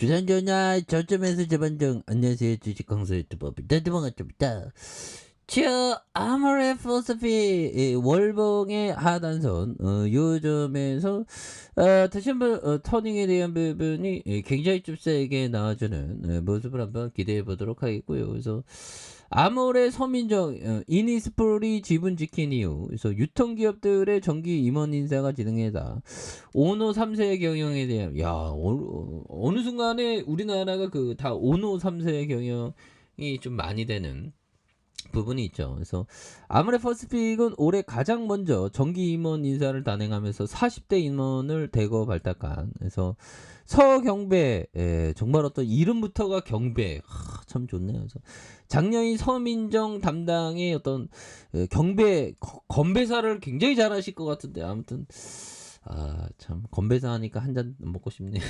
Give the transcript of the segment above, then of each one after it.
주산전야 저점에서 재반등. 안녕하세요, 주식강사 유튜버 반갑습니다. 저 아모레 포스피 월봉의 하단선 요점에서 다시 한번 터닝에 대한 부분이 굉장히 좀 세게 나와주는 모습을 한번 기대해 보도록 하겠고요. 그래서 아모레 서민정 이니스프리 지분 지킨 이후 그래서 유통기업들의 정기 임원 인사가 진행해다 오노 3세 경영에 대한 어느 순간에 우리나라가 그 다 오노 3세 경영이 좀 많이 되는 부분이 있죠. 그래서 아모레 퍼시픽은 올해 가장 먼저 정기 임원 인사를 단행하면서 40대 임원을 대거 발탁한, 그래서 서경배, 정말 어떤 이름부터가 경배, 참 좋네요. 그래서 작년이 서민정 담당의 어떤 경배 건배사를 굉장히 잘하실 것 같은데, 아무튼 참 건배사 하니까 한 잔 먹고 싶네요.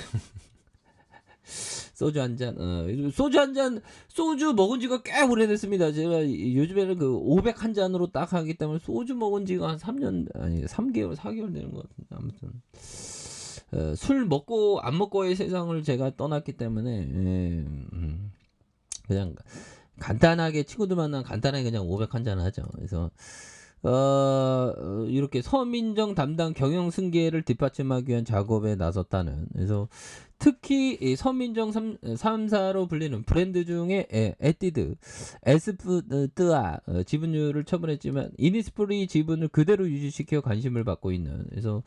소주 한 잔, 소주 먹은 지가 꽤 오래됐습니다. 제가 요즘에는 그 500 한 잔으로 딱 하기 때문에 소주 먹은 지가 한 3년, 아니, 3개월, 4개월 되는 것 같은데, 아무튼. 술 먹고 안 먹고의 세상을 제가 떠났기 때문에, 그냥 간단하게, 친구들 만나면 간단하게 그냥 500 한 잔 하죠. 그래서, 이렇게 서민정 담당 경영 승계를 뒷받침하기 위한 작업에 나섰다는, 그래서 특히 이 서민정 3사로 불리는 브랜드 중에 에뛰드, 에스쁘드아 지분율을 처분했지만 이니스프리 지분을 그대로 유지시켜 관심을 받고 있는, 그래서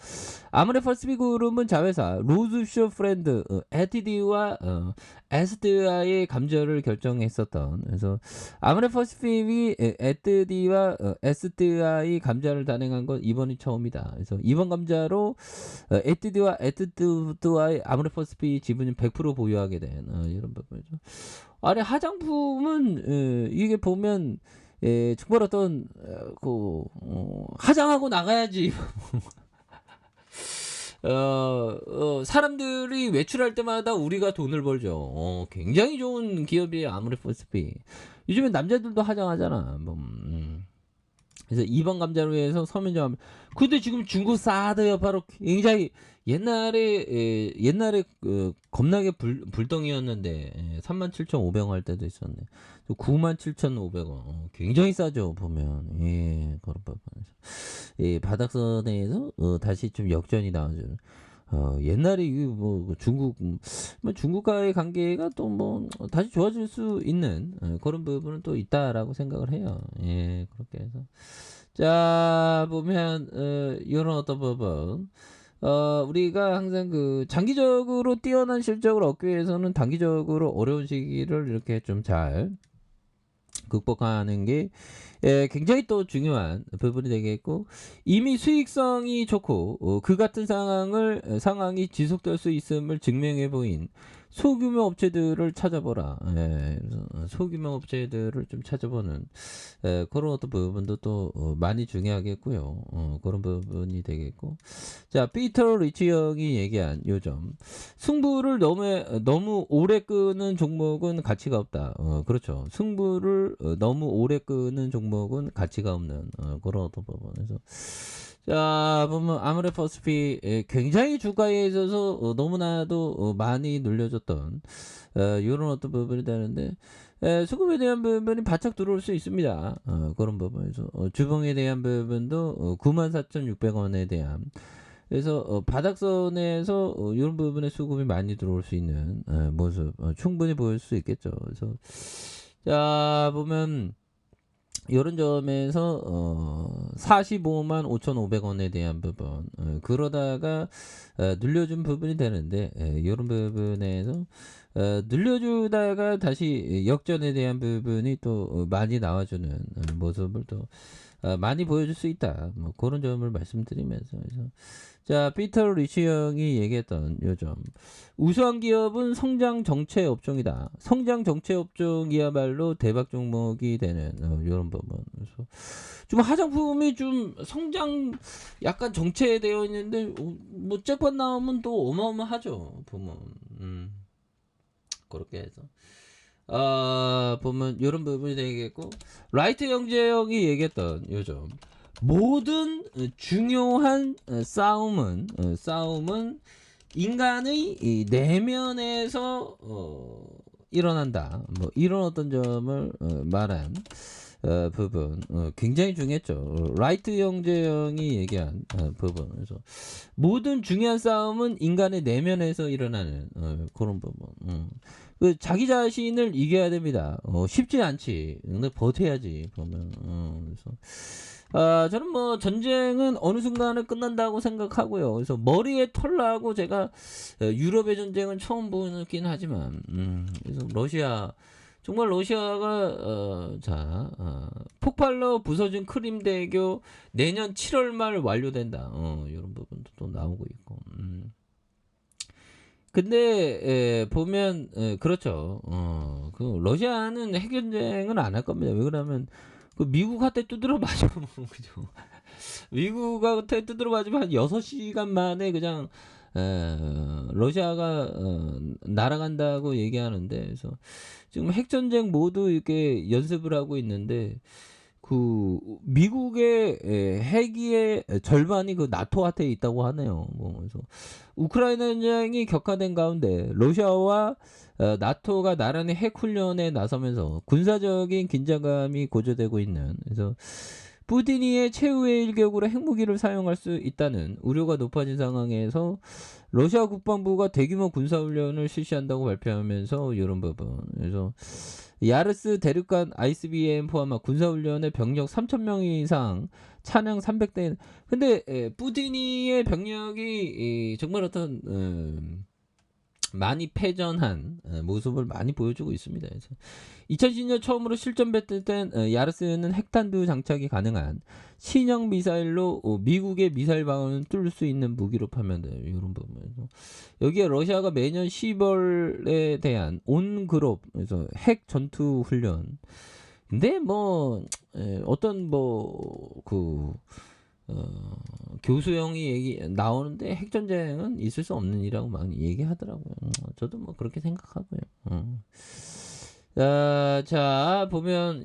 아모레 퍼시픽 그룹은 자회사 로즈쇼 프렌드 에뛰드와 에스드아의 감절을 결정했었던, 그래서 아모레 퍼시픽이 에뛰드와 에스드아의 감자를 단행한 건 이번이 처음이다. 그래서 이번 감자로 에뛰드와 에스드아의 아모레 퍼시픽 지분을 100% 보유하게 된 이런 부분이죠. 아래 화장품은 이게 보면 정말 어떤 화장하고 나가야지. 사람들이 외출할 때마다 우리가 돈을 벌죠. 굉장히 좋은 기업이에요, 아모레 퍼시픽. 요즘엔 남자들도 화장하잖아. 그래서 2번 감자로 해서 서민정. 근데 지금 중국 사드요, 바로 굉장히 옛날에 겁나게 불덩이였는데 37,500원 할 때도 있었네. 97,500원. 굉장히 싸죠, 보면. 그런 부분에서. 바닥선에서 다시 좀 역전이 나오죠. 옛날에 중국과의 관계가 또 다시 좋아질 수 있는 그런 부분은 또 있다라고 생각을 해요. 그렇게 해서 자 보면 이런 어떤 부분, 우리가 항상 그 장기적으로 뛰어난 실적을 얻기 위해서는 단기적으로 어려운 시기를 이렇게 좀 잘 극복하는 게 굉장히 또 중요한 부분이 되겠고, 이미 수익성이 좋고 그 같은 상황이 지속될 수 있음을 증명해 보인 소규모 업체들을 찾아보라. 그래서 소규모 업체들을 좀 찾아보는 그런 어떤 부분도 또 많이 중요하겠고요. 그런 부분이 되겠고, 자 피터 리치 형이 얘기한 요점, 승부를 너무 오래 끄는 종목은 가치가 없다. 그렇죠. 승부를 너무 오래 끄는 종목은 가치가 없는 그런 어떤 부분에서, 자 보면 아모레 퍼시픽 굉장히 주가에 있어서 너무나도 많이 눌려졌던 이런 어떤 부분이 되는데, 수급에 대한 부분이 바짝 들어올 수 있습니다. 그런 부분에서 주봉에 대한 부분도 94,600원에 대한, 그래서 바닥선에서 이런 부분에 수급이 많이 들어올 수 있는 모습 충분히 보일 수 있겠죠. 그래서 자 보면 이런 점에서 45만 5,500원에 대한 부분, 그러다가 늘려준 부분이 되는데, 이런 부분에서 늘려주다가 다시 역전에 대한 부분이 또 많이 나와주는 모습을 또 많이 보여줄 수 있다. 그런 점을 말씀드리면서, 그래서 자 피터 리치 형이 얘기했던 요점, 우수한 기업은 성장 정체 업종이다. 성장 정체 업종이야말로 대박 종목이 되는 이런 부분. 그래서 좀 화장품이 좀 성장 약간 정체되어 있는데 뭐 잭팟 나오면 또 어마어마하죠, 보면. 그렇게 해서 보면 이런 부분이 되겠고, 라이트 형제형이 얘기했던 요점, 모든 중요한 싸움은 인간의 이 내면에서 일어난다. 뭐 이런 어떤 점을 말한 부분 굉장히 중요했죠. 라이트 형제형이 얘기한 부분. 그래서 모든 중요한 싸움은 인간의 내면에서 일어나는 그런 부분. 그 자기 자신을 이겨야 됩니다. 쉽지 않지. 근데 버텨야지 보면. 그래서 저는 뭐 전쟁은 어느 순간에 끝난다고 생각하고요. 그래서 머리에 털 나고 제가 유럽의 전쟁은 처음 보긴 하지만, 그래서 러시아 정말 러시아가 폭발로 부서진 크림대교 내년 7월 말 완료된다. 이런 부분도 또 나오고 있고. 근데 보면 그렇죠. 그 러시아는 핵 전쟁은 안 할 겁니다. 왜 그러면 그 미국한테 두드려 맞으면 그죠. 미국한테 두드려 맞으면 한 6시간 만에 그냥 러시아가 날아간다고 얘기하는데 그래서 지금 핵 전쟁 모두 이렇게 연습을 하고 있는데 그 미국의 핵의 절반이 그 나토한테 있다고 하네요. 뭐 그래서 우크라이나 전쟁이 격화된 가운데 러시아와 나토가 나란히 핵 훈련에 나서면서 군사적인 긴장감이 고조되고 있는 그래서 푸틴이 최후의 일격으로 핵무기를 사용할 수 있다는 우려가 높아진 상황에서 러시아 국방부가 대규모 군사훈련을 실시한다고 발표하면서 이런 부분 그래서 야르스 대륙간 ICBM 포함한 군사훈련에 병력 3,000명 이상 차량 300대 근데 푸틴의 병력이 정말 어떤 많이 패전한 모습을 많이 보여주고 있습니다. 그래서 2010년 처음으로 실전 배틀된 야르스는 핵탄두 장착이 가능한 신형 미사일로 미국의 미사일 방어를 뚫을 수 있는 무기로 판명돼요. 이런 부분에서 여기에 러시아가 매년 10월에 대한 온그룹 그래서 핵 전투 훈련 근데 뭐 어떤 뭐그 교수형이 얘기 나오는데 핵전쟁은 있을 수 없는 일이라고 막 얘기하더라고요. 저도 뭐 그렇게 생각하고요. 자 보면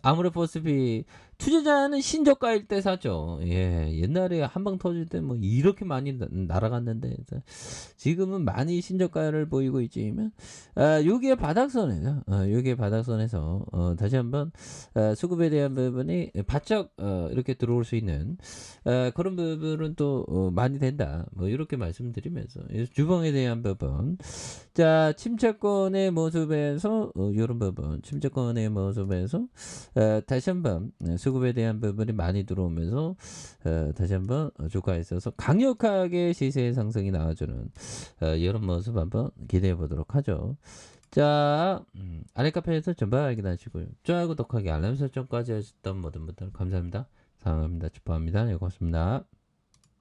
아모레퍼스피 투자자는 신저가일 때 사죠. 예, 옛날에 한방 터질 때 뭐 이렇게 많이 날아갔는데 지금은 많이 신저가를 보이고 있지만 여기에 바닥선에서 여기에 바닥선에서 다시 한번 수급에 대한 부분이 바짝 이렇게 들어올 수 있는 그런 부분은 또 많이 된다. 뭐 이렇게 말씀드리면서 주봉에 대한 부분 자 침체권의 모습에서 이런 부분 침체권의 모습에서 다시 한번 수급에 대한 부분이 많이 들어오면서 다시 한번 주가에 있어서 강력하게 시세 상승이 나와주는 이런 모습 한번 기대해 보도록 하죠. 자 아래 카페에서 전방 확인하시고요. 좋아요 구독하기 알람 설정까지 하셨던 모든 분들 감사합니다. 사랑합니다. 축복합니다. 네, 고맙습니다.